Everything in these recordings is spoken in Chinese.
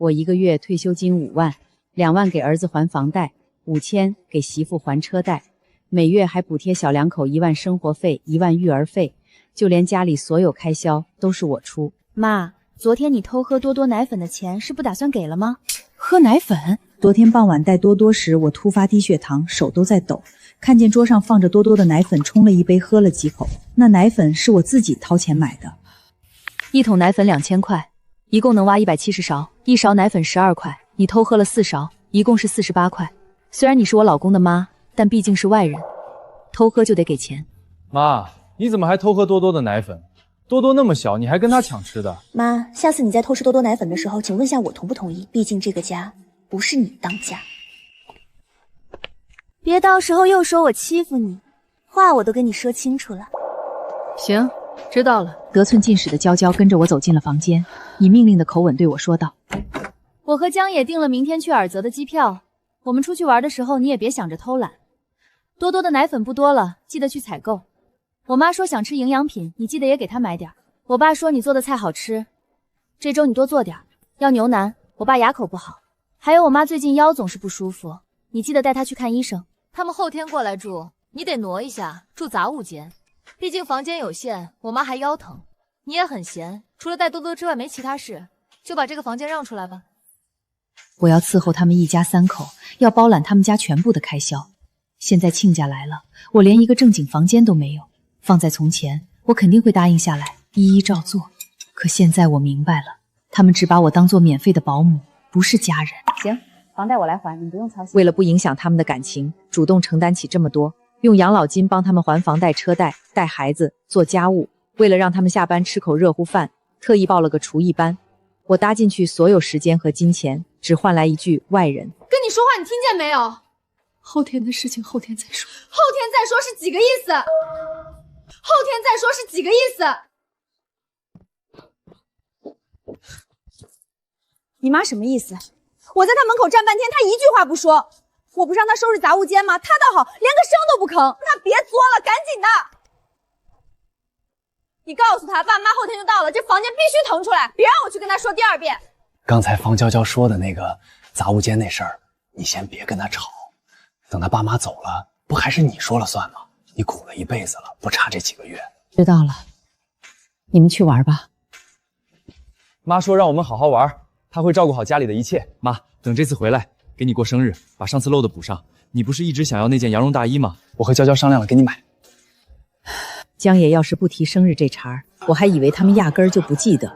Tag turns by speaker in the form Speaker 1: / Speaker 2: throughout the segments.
Speaker 1: 我1个月退休金5万，2万给儿子还房贷，5000给媳妇还车贷，每月还补贴小两口1万生活费，1万育儿费，就连家里所有开销都是我出。
Speaker 2: 妈，昨天你偷喝多多奶粉的钱是不打算给了吗？
Speaker 1: 喝奶粉？昨天傍晚带多多时，我突发低血糖，手都在抖，看见桌上放着多多的奶粉，冲了一杯，喝了几口。那奶粉是我自己掏钱买的。1桶奶粉2000块，一共能挖170勺，1勺奶粉12块，你偷喝了4勺，一共是48块。虽然你是我老公的妈，但毕竟是外人，偷喝就得给钱。
Speaker 3: 妈，你怎么还偷喝多多的奶粉？多多那么小，你还跟他抢吃的？
Speaker 2: 妈，下次你在偷吃多多奶粉的时候，请问下我同不同意？毕竟这个家不是你当家。别到时候又说我欺负你，话我都跟你说清楚了。
Speaker 1: 行，知道了。得寸进尺的娇娇跟着我走进了房间，以命令的口吻对我说道：“我和江野订了明天去尔泽的机票，我们出去玩的时候，你也别想着偷懒。多多的奶粉不多了，记得去采购。我妈说想吃营养品，你记得也给她买点。我爸说你做的菜好吃，这周你多做点。要牛腩，我爸牙口不好。还有我妈最近腰总是不舒服，你记得带她去看医生。
Speaker 4: 他们后天过来住，你得挪一下，住杂物间。毕竟房间有限，我妈还腰疼。你也很闲，除了带多多之外没其他事，就把这个房间让出来吧。
Speaker 1: 我要伺候他们一家3口，要包揽他们家全部的开销。现在亲家来了，我连一个正经房间都没有。放在从前，我肯定会答应下来，一一照做。可现在我明白了，他们只把我当做免费的保姆，不是家人。行，房贷我来还，你不用操心。为了不影响他们的感情，主动承担起这么多，用养老金帮他们还房贷、车贷，带孩子，做家务。为了让他们下班吃口热乎饭，特意报了个厨艺班。我搭进去所有时间和金钱，只换来一句外人。
Speaker 5: 跟你说话，你听见没有？
Speaker 1: 后天的事情后天再说。
Speaker 5: 后天再说是几个意思？后天再说是几个意思？
Speaker 2: 你妈什么意思？我在她门口站半天，她一句话不说。我不让她收拾杂物间吗？她倒好，连个声都不吭。那别作了，赶紧的！你告诉她，爸妈后天就到了，这房间必须腾出来，别让我去跟她说第2遍。
Speaker 6: 刚才方娇娇说的那个杂物间那事儿，你先别跟她吵，等她爸妈走了，不还是你说了算吗？你苦了一辈子了，不差这几个月。
Speaker 1: 知道了，你们去玩吧。
Speaker 3: 妈说让我们好好玩，她会照顾好家里的一切。妈，等这次回来给你过生日，把上次漏的补上。你不是一直想要那件羊绒大衣吗？
Speaker 6: 我和娇娇商量了，给你买。
Speaker 1: 江野要是不提生日这茬儿，我还以为他们压根儿就不记得。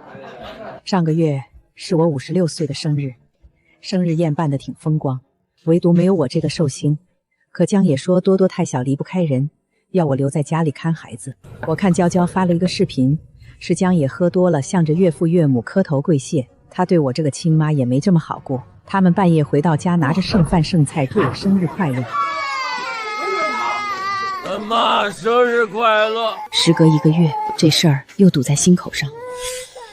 Speaker 1: 上个月是我56岁的生日，生日宴办得挺风光，唯独没有我这个寿星。可江野说多多太小离不开人，要我留在家里看孩子。我看娇娇发了一个视频，是江野喝多了，向着岳父岳母磕头跪谢。他对我这个亲妈也没这么好过。他们半夜回到家，拿着剩饭剩菜祝我生日快乐。
Speaker 7: 妈，生日快乐！
Speaker 1: 时隔1个月，这事儿又堵在心口上。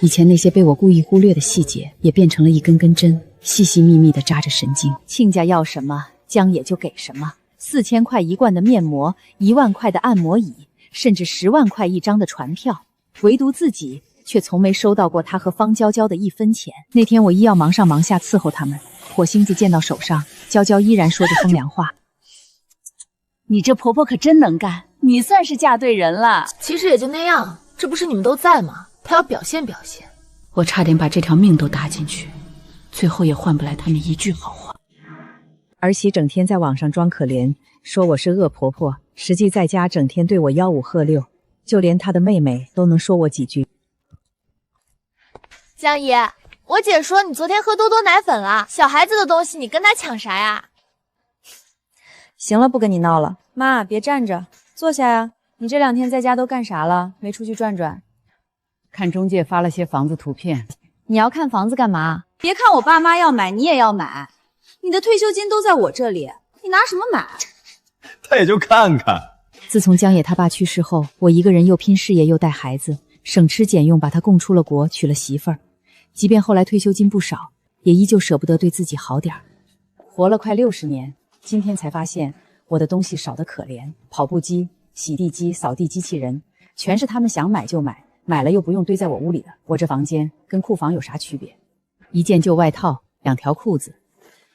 Speaker 1: 以前那些被我故意忽略的细节，也变成了一根根针，细细密密地扎着神经。亲家要什么，江野就给什么。4000块1罐的面膜，1万块的按摩椅，甚至10万块1张的船票，唯独自己却从没收到过他和方娇娇的1分钱。那天我医要忙上忙下伺候他们，火星子溅到手上，娇娇依然说着风凉话。你这婆婆可真能干，你算是嫁对人了。
Speaker 4: 其实也就那样，这不是你们都在吗？她要表现表现。
Speaker 1: 我差点把这条命都搭进去，最后也换不来他们一句好话。儿媳整天在网上装可怜，说我是恶婆婆，实际在家整天对我吆五喝六，就连她的妹妹都能说我几句。
Speaker 4: 江姨，我姐说你昨天喝多多奶粉了，小孩子的东西你跟她抢啥呀？
Speaker 2: 行了，不跟你闹了。妈，别站着，坐下呀。你这2天在家都干啥了？没出去转转？
Speaker 1: 看中介发了些房子图片。
Speaker 2: 你要看房子干嘛？别看我爸妈要买，你也要买。你的退休金都在我这里，你拿什么买？
Speaker 3: 他也就看看。
Speaker 1: 自从江野他爸去世后，我一个人又拼事业又带孩子，省吃俭用把他供出了国，娶了媳妇儿。即便后来退休金不少，也依旧舍不得对自己好点儿。活了快60年，今天才发现我的东西少得可怜，跑步机、洗地机、扫地机器人，全是他们想买就买，买了又不用堆在我屋里的。我这房间跟库房有啥区别？一件旧外套， 2条裤子。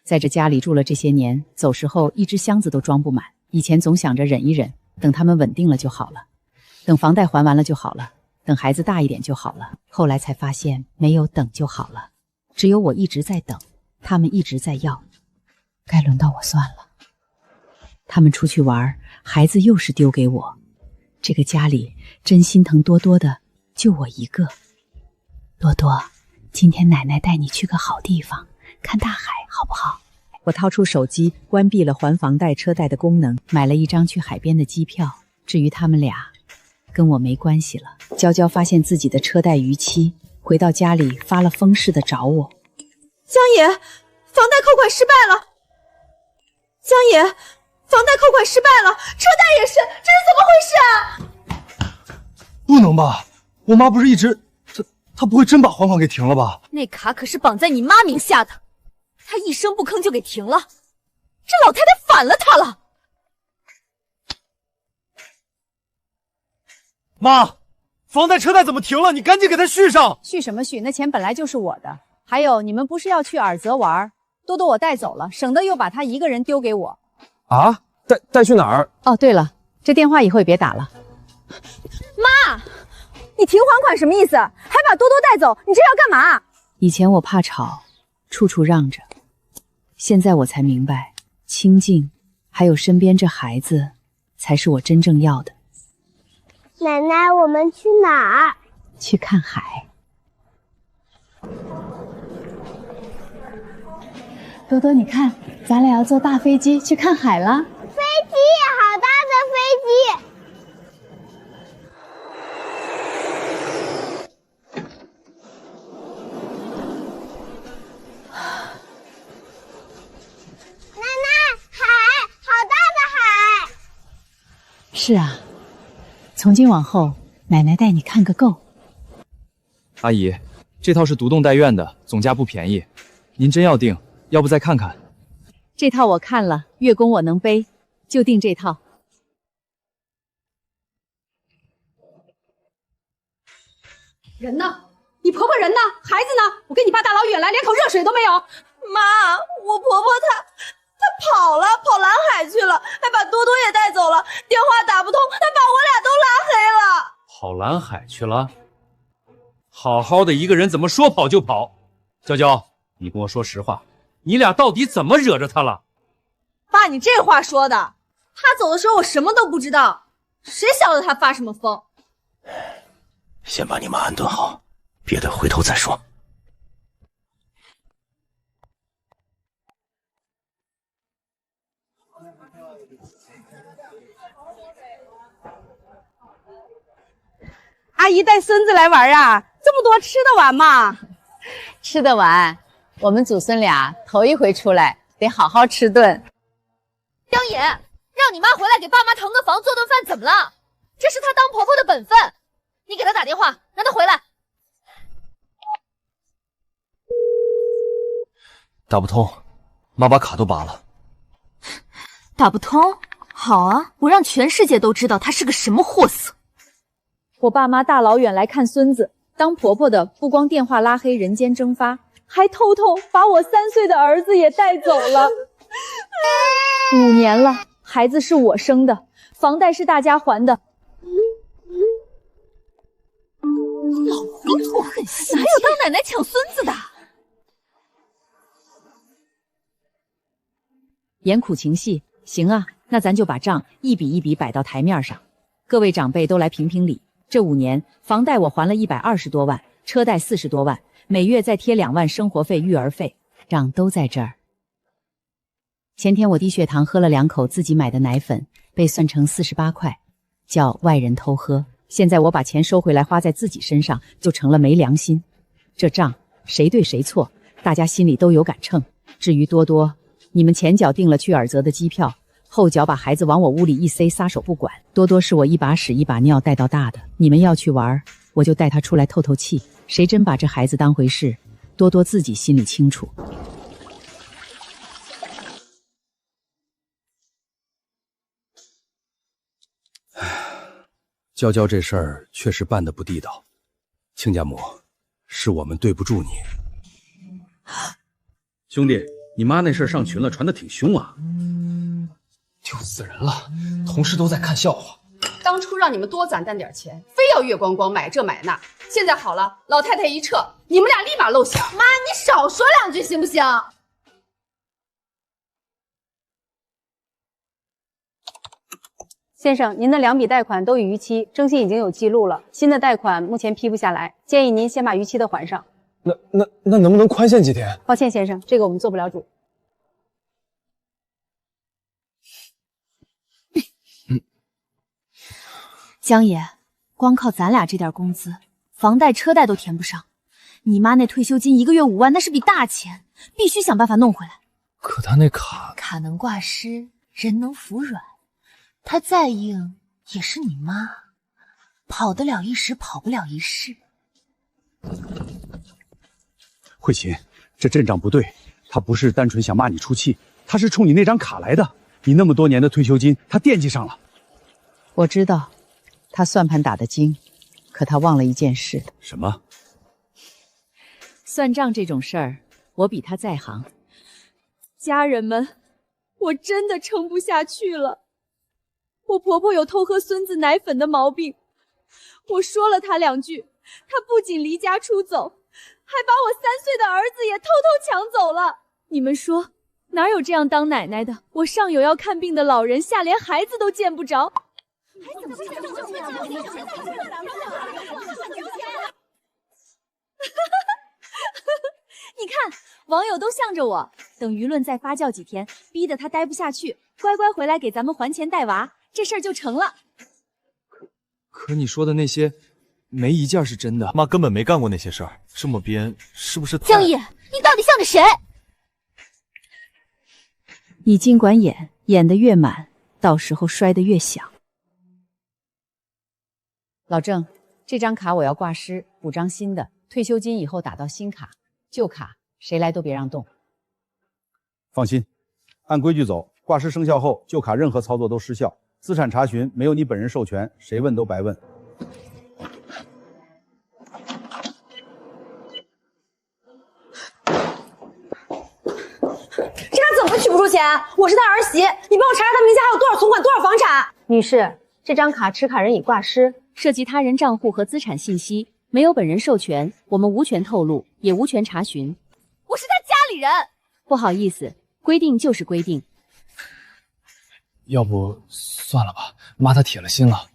Speaker 1: 在这家里住了这些年，走时候1只箱子都装不满。以前总想着忍一忍，等他们稳定了就好了，等房贷还完了就好了，等孩子大一点就好了。后来才发现没有等就好了，只有我一直在等，他们一直在要。该轮到我算了。他们出去玩，孩子又是丢给我。这个家里真心疼多多的就我一个。多多，今天奶奶带你去个好地方，看大海好不好？我掏出手机，关闭了还房贷车贷的功能，买了一张去海边的机票。至于他们俩，跟我没关系了。娇娇发现自己的车贷逾期，回到家里发了疯似的找我。
Speaker 2: 江野，房贷扣款失败了。江野，房贷扣款失败了，车贷也是，这是怎么回事啊？
Speaker 6: 不能吧？我妈不是一直……她不会真把还款给停了吧？
Speaker 5: 那卡可是绑在你妈名下的，她一声不吭就给停了，这老太太反了她了。
Speaker 3: 妈，房贷车贷怎么停了？你赶紧给他续上。
Speaker 1: 续什么续？那钱本来就是我的。还有，你们不是要去洱泽玩？多多我带走了，省得又把他一个人丢给我。
Speaker 6: 啊？带去哪儿？
Speaker 1: 哦，对了，这电话以后也别打了。
Speaker 2: 妈，你停还款什么意思？还把多多带走，你这要干嘛？
Speaker 1: 以前我怕吵，处处让着，现在我才明白，清静还有身边这孩子，才是我真正要的。
Speaker 8: 奶奶，我们去哪儿？
Speaker 1: 去看海。
Speaker 5: 多多，你看，咱俩要坐大飞机去看海了。
Speaker 8: 飞机，好大的飞机！奶奶，海，好大的海！
Speaker 1: 是啊，从今往后，奶奶带你看个够。
Speaker 3: 阿姨，这套是独栋带院的，总价不便宜，您真要订，要不再看看？
Speaker 1: 这套我看了，月供我能背，就订这套。
Speaker 5: 人呢？你婆婆人呢？孩子呢？我跟你爸大老远来，连口热水都没有。
Speaker 2: 妈，我婆婆她跑了，跑蓝海去了，还把多多也带走了，电话打不通，还把我俩都拉黑了。
Speaker 7: 跑蓝海去了？好好的一个人怎么说跑就跑？娇娇，你跟我说实话，你俩到底怎么惹着他了？
Speaker 2: 爸，你这话说的，他走的时候我什么都不知道，谁晓得他发什么疯？
Speaker 6: 先把你妈安顿好，别的回头再说。
Speaker 2: 阿姨带孙子来玩啊，这么多吃得完吗？
Speaker 1: 吃得完，我们祖孙俩头一回出来，得好好吃顿。
Speaker 4: 江野，让你妈回来给爸妈腾个房，做顿饭，怎么了？这是她当婆婆的本分。你给她打电话，让她回来。
Speaker 6: 打不通，妈把卡都拔了。
Speaker 5: 打不通？好啊，我让全世界都知道她是个什么货色。
Speaker 2: 我爸妈大老远来看孙子，当婆婆的不光电话拉黑人间蒸发，还偷偷把我3岁的儿子也带走了。5年了，孩子是我生的，房贷是大家还的。
Speaker 5: 老公土很心，哪有当奶奶抢孙子的？
Speaker 1: 演苦情戏，行啊，那咱就把账一笔一笔摆到台面上，各位长辈都来评评理。这5年，房贷我还了120多万，车贷40多万，每月再贴2万生活费、育儿费，账都在这儿。前天我低血糖喝了2口自己买的奶粉，被算成48块，叫外人偷喝。现在我把钱收回来花在自己身上，就成了没良心。这账谁对谁错，大家心里都有杆秤。至于多多，你们前脚订了去洱泽的机票，后脚把孩子往我屋里一塞，撒手不管。多多是我一把屎一把尿带到大的，你们要去玩，我就带他出来透透气。谁真把这孩子当回事，多多自己心里清楚。
Speaker 6: 娇娇这事儿确实办得不地道，亲家母，是我们对不住你。
Speaker 7: 兄弟，你妈那事儿上群了，传得挺凶啊。
Speaker 6: 就死人了，同事都在看笑话。
Speaker 9: 当初让你们多攒点钱，非要月光光买这买那，现在好了，老太太一撤，你们俩立马露馅。
Speaker 5: 妈，你少说两句行不行？
Speaker 10: 先生，您的2笔贷款都已逾期，征信已经有记录了，新的贷款目前批不下来，建议您先把逾期的还上。
Speaker 6: 那能不能宽限几天？
Speaker 10: 抱歉，先生，这个我们做不了主。
Speaker 1: 江爷，光靠咱俩这点工资，房贷车贷都填不上。你妈那退休金1个月5万，那是笔大钱，必须想办法弄回来。
Speaker 6: 可他那卡
Speaker 4: 能挂失，人能服软，他再硬也是你妈，跑得了一时，跑不了一世。
Speaker 7: 慧琴，这阵仗不对，他不是单纯想骂你出气，他是冲你那张卡来的。你那么多年的退休金，他惦记上了。
Speaker 11: 我知道，他算盘打得精，可他忘了一件事。
Speaker 7: 什么？
Speaker 11: 算账这种事儿，我比他在行。
Speaker 2: 家人们，我真的撑不下去了。我婆婆有偷喝孙子奶粉的毛病，我说了她2句，她不仅离家出走，还把我3岁的儿子也偷偷抢走了。你们说，哪有这样当奶奶的？我上有要看病的老人，下连孩子都见不着。你看，网友都向着我，等舆论再发酵几天，逼得他待不下去，乖乖回来给咱们还钱带娃，这事儿就成了。
Speaker 3: 可你说的那些，没一件是真的。
Speaker 12: 妈根本没干过那些事儿，这么编是不是太……
Speaker 5: 江野，你到底向着谁？
Speaker 11: 你尽管演，演得越满，到时候摔得越响。老郑，这张卡我要挂失，补张新的，退休金以后打到新卡，旧卡谁来都别让动。
Speaker 13: 放心，按规矩走，挂失生效后，旧卡任何操作都失效。资产查询没有你本人授权，谁问都白问。
Speaker 5: 这他怎么取不出钱？我是他儿媳，你帮我查查他名下还有多少存款、多少房产。
Speaker 10: 女士，这张卡持卡人已挂失，
Speaker 2: 涉及他人账户和资产信息，没有本人授权，我们无权透露，也无权查询。
Speaker 5: 我是他家里人。
Speaker 2: 不好意思，规定就是规定。
Speaker 6: 要不算了吧，妈她铁了心了。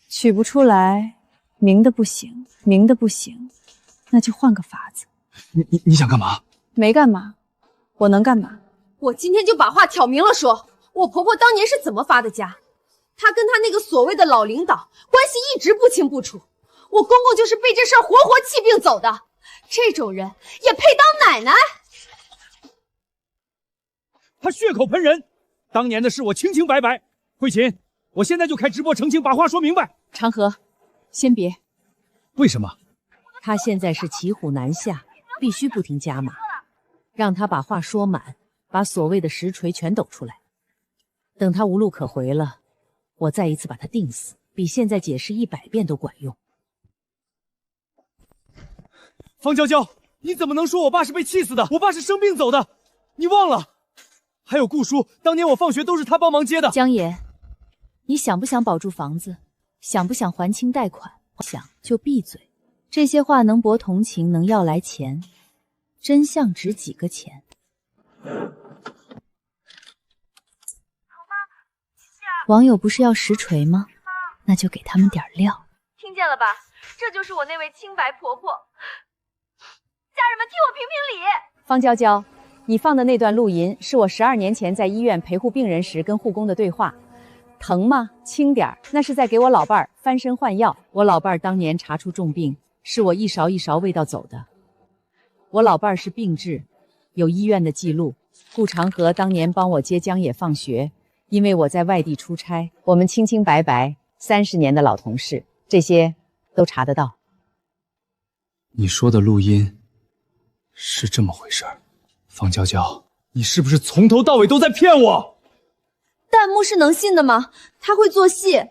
Speaker 11: 取不出来，明的不行，明的不行，那就换个法子。
Speaker 6: 你想干嘛？
Speaker 11: 没干嘛，我能干嘛？
Speaker 9: 我今天就把话挑明了说，我婆婆当年是怎么发的家？她跟她那个所谓的老领导关系一直不清不楚，我公公就是被这事儿活活气病走的。这种人也配当奶奶？
Speaker 7: 他血口喷人，当年的事我清清白白。慧琴，我现在就开直播澄清，把话说明白。
Speaker 11: 长河，先别。
Speaker 7: 为什么？
Speaker 11: 他现在是骑虎难下，必须不停加码，让他把话说满，把所谓的实锤全抖出来。等他无路可回了，我再一次把他定死，比现在解释100遍都管用。
Speaker 3: 方娇娇，你怎么能说我爸是被气死的？我爸是生病走的，你忘了？还有顾叔，当年我放学都是他帮忙接的。
Speaker 1: 江爷，你想不想保住房子？想不想还清贷款？想就闭嘴。这些话能博同情，能要来钱，真相值几个钱？网友不是要实锤吗？那就给他们点料。
Speaker 2: 听见了吧？这就是我那位清白婆婆。家人们替我评评理。
Speaker 10: 方娇娇，你放的那段录音是我12年前在医院陪护病人时跟护工的对话。疼吗？轻点儿，那是在给我老伴儿翻身换药。我老伴儿当年查出重病，是我一勺一勺喂到走的。我老伴儿是病治，有医院的记录。顾长河当年帮我接江野放学，因为我在外地出差，我们清清白白30年的老同事，这些都查得到。
Speaker 6: 你说的录音是这么回事儿，方娇娇，
Speaker 3: 你是不是从头到尾都在骗我？
Speaker 2: 弹幕是能信的吗？他会做戏。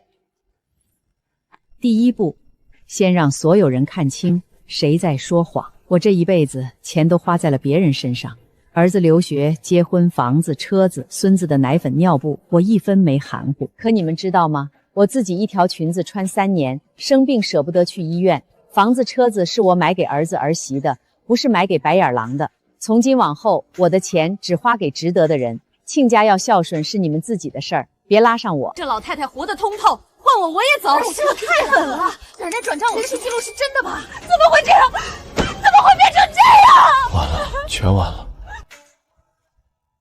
Speaker 11: 第一步，先让所有人看清谁在说谎。我这一辈子钱都花在了别人身上，
Speaker 10: 儿子留学、结婚、房子、车子，孙子的奶粉、尿布，我一分没含糊。可你们知道吗？我自己一条裙子穿3年，生病舍不得去医院。房子、车子是我买给儿子儿媳的，不是买给白眼狼的。从今往后，我的钱只花给值得的人。亲家要孝顺是你们自己的事儿，别拉上我。
Speaker 9: 这老太太活得通透，换我也走。这个太狠了！奶奶转账我是记录是真的吧？怎么会这样？怎么会变成这样？
Speaker 6: 完了，全完了。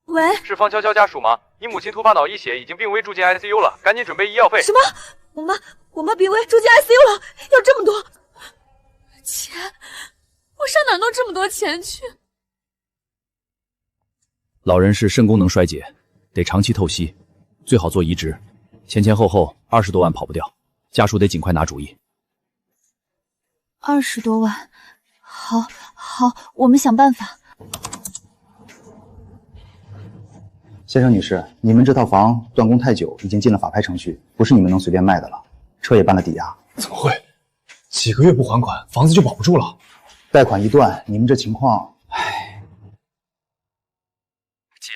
Speaker 9: 喂，
Speaker 3: 是方悄悄家属吗？你母亲突发脑溢血，已经病危住进 ICU 了，赶紧准备医药费。
Speaker 9: 什么？我妈病危住进 ICU 了，要这么多钱？我上哪弄这么多钱去？
Speaker 3: 老人是肾功能衰竭，得长期透析，最好做移植，前后20多万跑不掉，家属得尽快拿主意。
Speaker 1: 20多万，好，我们想办法。
Speaker 14: 先生女士，你们这套房断供太久，已经进了法拍程序，不是你们能随便卖的了。车也办了抵押。
Speaker 6: 怎么会？几个月不还款，房子就保不住了。
Speaker 14: 贷款一断，你们这情况，唉。
Speaker 3: 姐，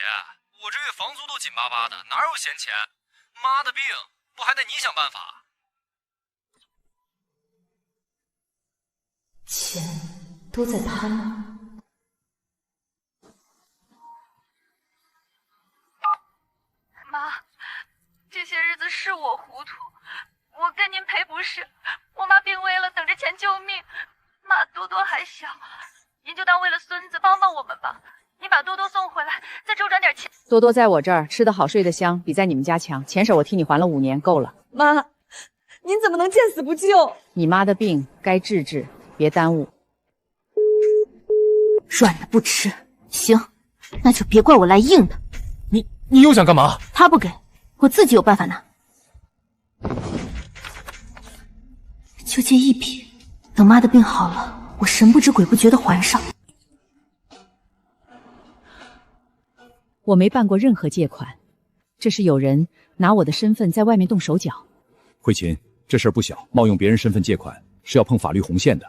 Speaker 3: 我这月房租都紧巴巴的，哪有闲钱？妈的病，不还得你想办法？
Speaker 4: 钱都在他那。
Speaker 15: 妈，这些日子是我糊涂，我跟您赔不是。我妈病危了，等着钱救命。妈，多多还小，您就当为了孙子帮帮我们吧。你把多多送回来，再周转点钱。
Speaker 10: 多多在我这儿吃得好，睡得香，比在你们家强。前手我替你还了5年，够了。
Speaker 9: 妈，您怎么能见死不救？
Speaker 10: 你妈的病该治治，别耽误。
Speaker 5: 软的不吃，行，那就别怪我来硬的。
Speaker 12: 你又想干嘛？
Speaker 5: 他不给，我自己有办法拿。就借1笔，等妈的病好了，我神不知鬼不觉的还上。
Speaker 10: 我没办过任何借款，这是有人拿我的身份在外面动手脚。
Speaker 3: 慧琴，这事儿不小，冒用别人身份借款是要碰法律红线的，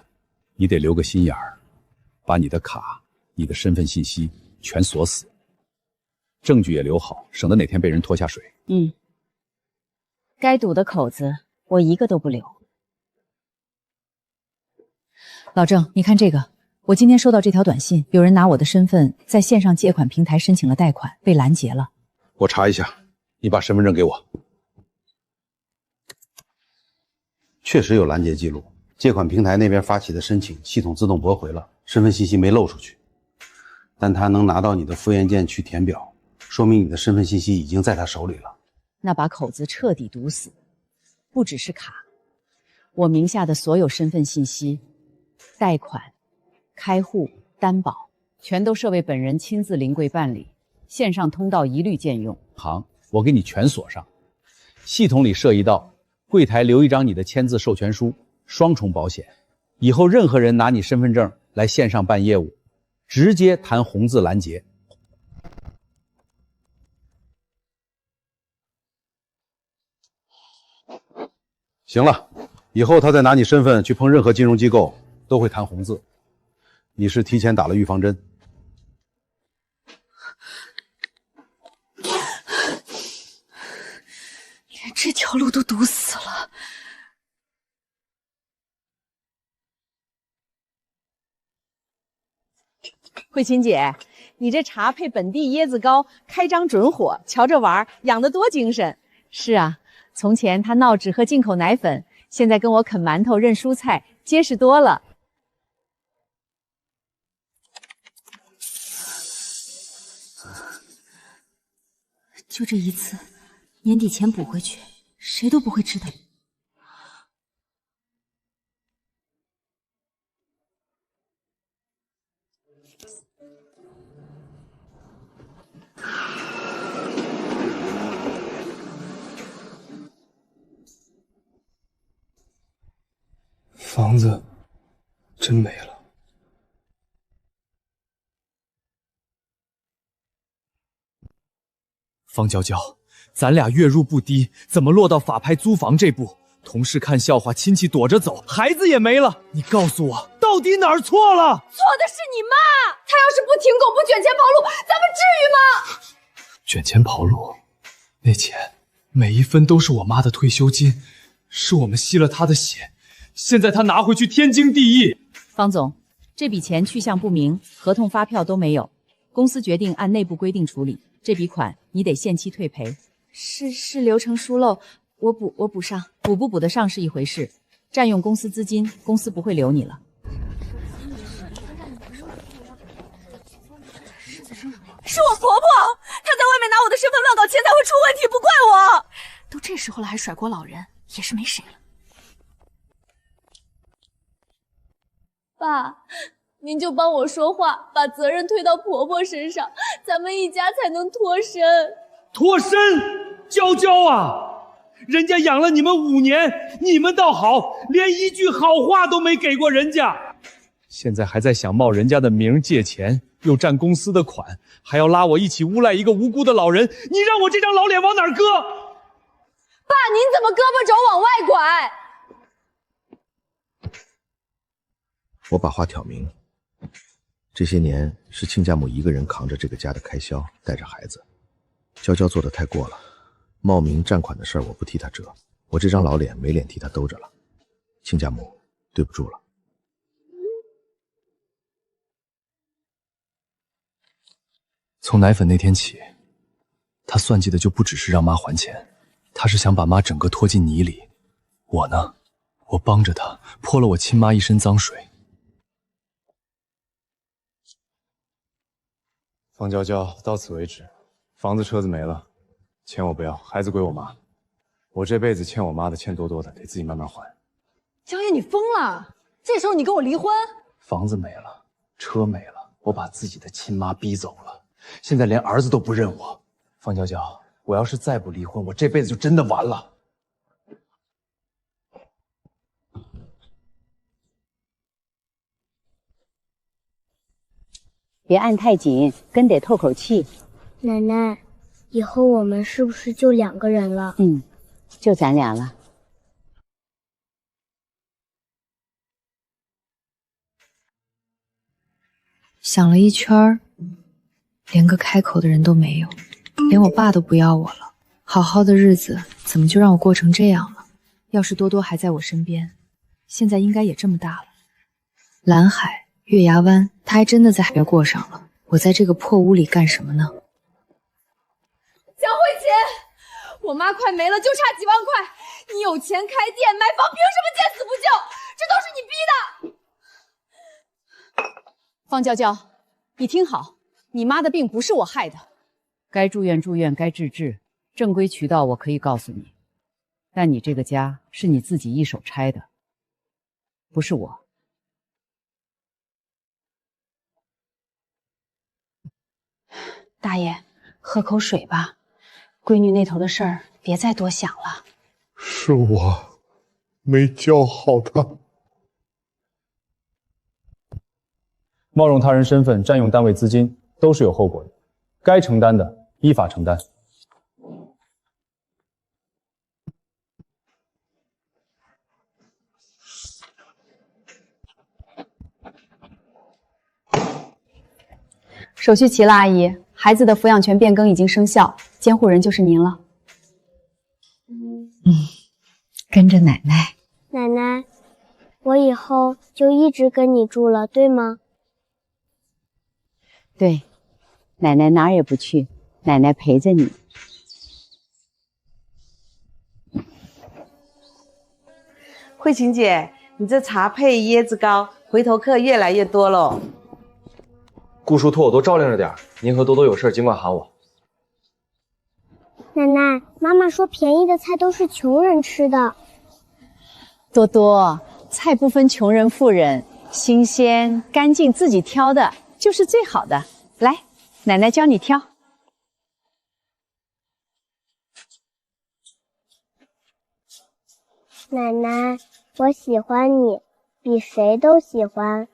Speaker 3: 你得留个心眼儿，把你的卡、你的身份信息全锁死，证据也留好，省得哪天被人拖下水。
Speaker 10: 该堵的口子我一个都不留。老郑，你看这个，我今天收到这条短信，有人拿我的身份在线上借款平台申请了贷款，被拦截了。
Speaker 13: 我查一下，你把身份证给我。确实有拦截记录，借款平台那边发起的申请，系统自动驳回了，身份信息没漏出去。但他能拿到你的复验件去填表，说明你的身份信息已经在他手里了。
Speaker 10: 那把口子彻底堵死，不只是卡，我名下的所有身份信息、贷款、开户、担保，全都设为本人亲自临柜办理，线上通道一律禁用。
Speaker 3: 好，我给你全锁上，系统里设一道，柜台留一张你的签字授权书，双重保险。以后任何人拿你身份证来线上办业务，直接弹红字拦截。
Speaker 13: 行了，以后他再拿你身份去碰任何金融机构，都会弹红字。你是提前打了预防针。
Speaker 5: 连这条路都堵死了。
Speaker 10: 慧琴姐，你这茶配本地椰子糕，开张准火，瞧着玩，养得多精神。是啊，从前他闹只喝进口奶粉，现在跟我啃馒头认蔬菜，结实多了。
Speaker 5: 就这一次，年底前补回去，谁都不会知道。
Speaker 6: 房子真没了。
Speaker 3: 方娇娇，咱俩月入不低，怎么落到法拍租房这步？同事看笑话，亲戚躲着走，孩子也没了。你告诉我，到
Speaker 16: 到底哪儿错了？
Speaker 9: 错的是你妈！她要是不停狗不卷钱跑路，咱们至于吗？
Speaker 12: 卷钱跑路，那钱每一分都是我妈的退休金，是我们吸了她的血，现在她拿回去天经地义。
Speaker 10: 方总，这笔钱去向不明，合同发票都没有，公司决定按内部规定处理，这笔款你得限期退赔。
Speaker 2: 是流程疏漏，我补上。
Speaker 10: 补不补得上是一回事，占用公司资金，公司不会留你了。
Speaker 5: 是我婆婆，她在外面拿我的身份乱搞，钱才会出问题，不怪我。都这时候了还甩锅老人，也是没谁了。
Speaker 2: 爸，您就帮我说话，把责任推到婆婆身上，咱们一家才能脱身。
Speaker 7: 脱身？娇娇啊，人家养了你们5年，你们倒好，连一句好话都没给过人家，现在还在想冒人家的名借钱，又占公司的款，还要拉我一起诬赖一个无辜的老人，你让我这张老脸往哪儿搁？
Speaker 9: 爸，您怎么胳膊肘往外拐？
Speaker 17: 我把话挑明，这些年是亲家母一个人扛着这个家的开销，带着孩子。娇娇做得太过了，冒名占款的事儿我不替她折，我这张老脸没脸替她兜着了。亲家母，对不住了。
Speaker 12: 从奶粉那天起，他算计的就不只是让妈还钱，他是想把妈整个拖进泥里。我呢，我帮着他泼了我亲妈一身脏水。
Speaker 6: 方娇娇，到此为止。房子车子没了，钱我不要，孩子归我妈。我这辈子欠我妈的欠多多的，得自己慢慢还。
Speaker 9: 江爷，你疯了？这时候你跟我离婚？
Speaker 6: 房子没了，车没了，我把自己的亲妈逼走了，现在连儿子都不认我。方娇娇，我要是再不离婚，我这辈子就真的完了。
Speaker 11: 别按太紧，跟得透口气。
Speaker 8: 奶奶，以后我们是不是就2个人了？
Speaker 11: 就咱俩了。
Speaker 1: 想了一圈，连个开口的人都没有，连我爸都不要我了。好好的日子怎么就让我过成这样了？要是多多还在我身边，现在应该也这么大了。蓝海、月牙湾，他还真的在海边过上了。我在这个破屋里干什么呢？
Speaker 9: 江慧琴，我妈快没了，就差几万块。你有钱开店买房，凭什么见死不救？这都是你逼的。
Speaker 10: 方娇娇，你听好，你妈的病不是我害的，该住院住院，该治治，正规渠道我可以告诉你，但你这个家是你自己一手拆的，不是我。
Speaker 1: 大爷，喝口水吧，闺女那头的事儿别再多想了。
Speaker 18: 是我没教好她。
Speaker 6: 冒用他人身份占用单位资金都是有后果的，该承担的依法承担。
Speaker 9: 手续齐了，阿姨，孩子的抚养权变更已经生效，监护人就是您了。
Speaker 1: 跟着奶奶。
Speaker 8: 奶奶，我以后就一直跟你住了，对吗？
Speaker 11: 对，奶奶哪儿也不去，奶奶陪着你。
Speaker 19: 慧琴姐，你这茶配椰子糕，回头客越来越多喽。
Speaker 6: 顾叔托我多照料着点，您和多多有事尽管喊我。
Speaker 8: 奶奶，妈妈说便宜的菜都是穷人吃的。
Speaker 10: 多多，菜不分穷人富人，新鲜干净自己挑的就是最好的。来，奶奶教你挑。
Speaker 8: 奶奶，我喜欢你，比谁都喜欢。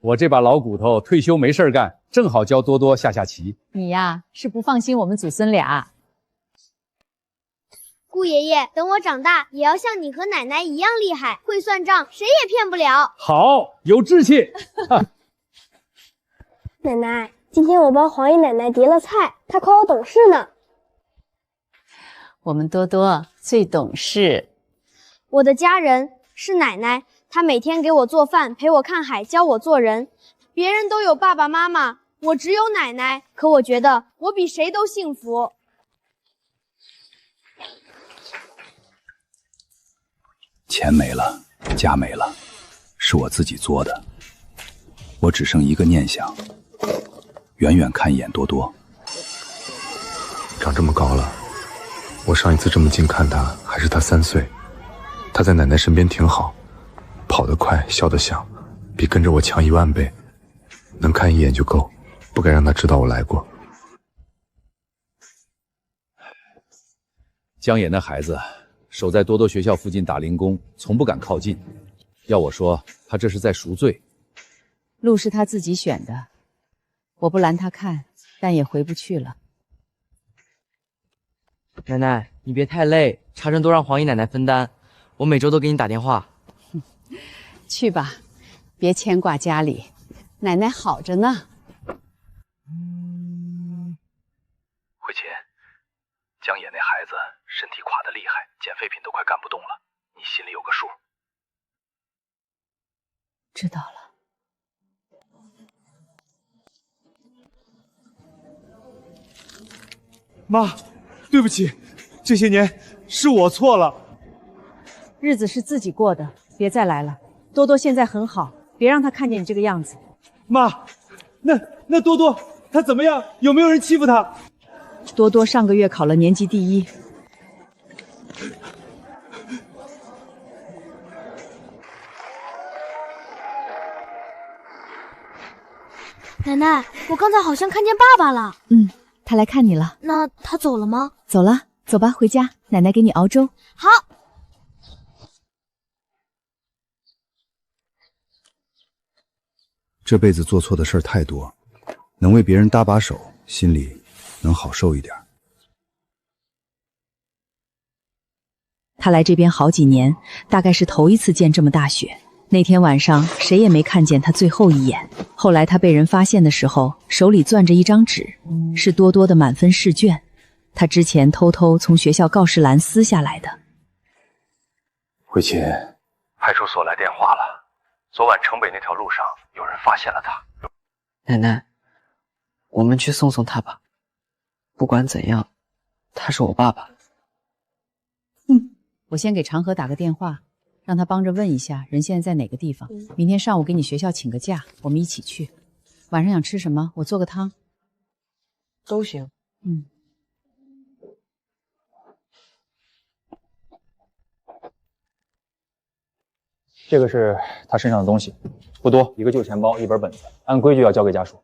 Speaker 3: 我这把老骨头退休没事干，正好教多多下棋。
Speaker 10: 你呀，是不放心我们祖孙俩。
Speaker 8: 姑顾爷爷，等我长大也要像你和奶奶一样厉害，会算账，谁也骗不了。
Speaker 7: 好，有志气。
Speaker 8: 奶奶，今天我帮黄姨奶奶叠了菜，她夸我懂事呢。
Speaker 11: 我们多多最懂事。
Speaker 8: 我的家人是奶奶，她每天给我做饭，陪我看海，教我做人。别人都有爸爸妈妈，我只有奶奶，可我觉得我比谁都幸福。
Speaker 3: 钱没了，家没了，是我自己作的。我只剩一个念想，远远看一眼多多。
Speaker 18: 长这么高了，我上一次这么近看他还是他3岁，他在奶奶身边挺好，跑得快，笑得响，比跟着我强10000倍，能看一眼就够，不该让他知道我来过。
Speaker 3: 江野那孩子守在多多学校附近打零工，从不敢靠近。要我说，他这是在赎罪。
Speaker 10: 路是他自己选的，我不拦他看，但也回不去了。
Speaker 16: 奶奶，你别太累，茶政都让黄姨奶奶分担，我每周都给你打电话。
Speaker 11: 去吧，别牵挂家里，奶奶好着呢。
Speaker 12: 慧琴，江野那孩子身体垮得厉害，捡废品都快干不动了，你心里有个数。
Speaker 11: 知道了。
Speaker 7: 妈，对不起，这些年是我错了。
Speaker 10: 日子是自己过的，别再来了。多多现在很好，别让他看见你这个样子。
Speaker 7: 妈，那多多他怎么样？有没有人欺负他？
Speaker 10: 多多上个月考了年级第1。
Speaker 8: 奶奶，我刚才好像看见爸爸了。
Speaker 1: 他来看你了。
Speaker 8: 那他走了吗？
Speaker 1: 走了，走吧，回家，奶奶给你熬粥。
Speaker 8: 好。
Speaker 3: 这辈子做错的事儿太多，能为别人搭把手，心里能好受一点。
Speaker 1: 他来这边好几年，大概是头一次见这么大雪。那天晚上谁也没看见他最后一眼。后来他被人发现的时候，手里攥着一张纸，是多多的满分试卷，他之前偷偷从学校告示栏撕下来的。
Speaker 12: 慧琴，派出所来电话了，昨晚城北那条路上有人发现了他。
Speaker 16: 奶奶，我们去送送他吧。不管怎样，他是我爸爸。
Speaker 10: 我先给长河打个电话，让他帮着问一下人现在在哪个地方。明天上午给你学校请个假，我们一起去。晚上想吃什么？我做个汤。
Speaker 16: 都行。
Speaker 14: 这个是他身上的东西，不多，一个旧钱包，一本本子，按规矩要交给家属。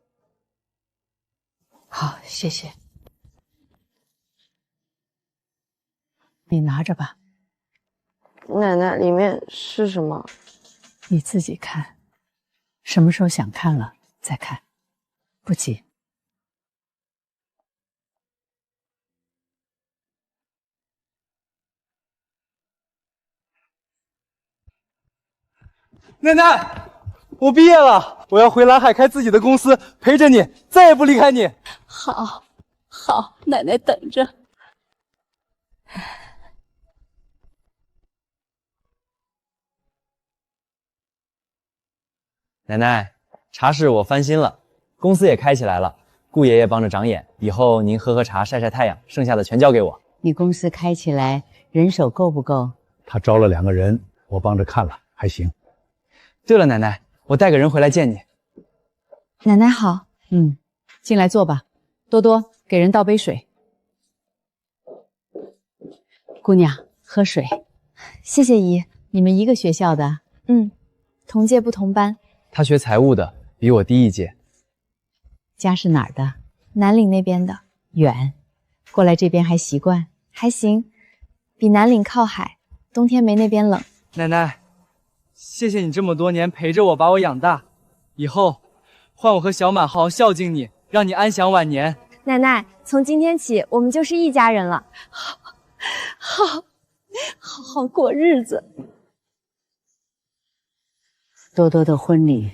Speaker 11: 好，谢谢。你拿着吧。
Speaker 19: 奶奶，里面是什么？
Speaker 11: 你自己看，什么时候想看了再看，不急。
Speaker 7: 奶奶，我毕业了，我要回蓝海开自己的公司，陪着你，再也不离开你。
Speaker 11: 好，好，奶奶等着。
Speaker 16: 奶奶，茶室我翻新了，公司也开起来了，顾爷爷帮着长眼，以后您喝茶晒晒太阳，剩下的全交给我。
Speaker 11: 你公司开起来人手够不够？
Speaker 3: 他招了2个人，我帮着看了，还行。
Speaker 16: 对了，奶奶，我带个人回来见你。
Speaker 1: 奶奶好。
Speaker 10: 进来坐吧。多多，给人倒杯水。
Speaker 11: 姑娘，喝水。
Speaker 1: 谢谢姨。
Speaker 10: 你们一个学校的？
Speaker 1: 同届不同班。
Speaker 16: 他学财务的，比我低1届。
Speaker 10: 家是哪儿的？
Speaker 1: 南岭那边的。
Speaker 10: 远，过来这边还习惯？
Speaker 1: 还行，比南岭靠海，冬天没那边冷。
Speaker 16: 奶奶，谢谢你这么多年陪着我，把我养大，以后换我和小满好好孝敬你，让你安享晚年。
Speaker 8: 奶奶，从今天起我们就是一家人了。
Speaker 11: 好好过日子。多多的婚礼，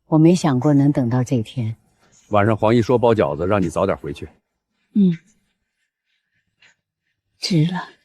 Speaker 11: 我没想过能等到这天。
Speaker 3: 晚上黄姨说包饺子，让你早点回去。
Speaker 11: 值了。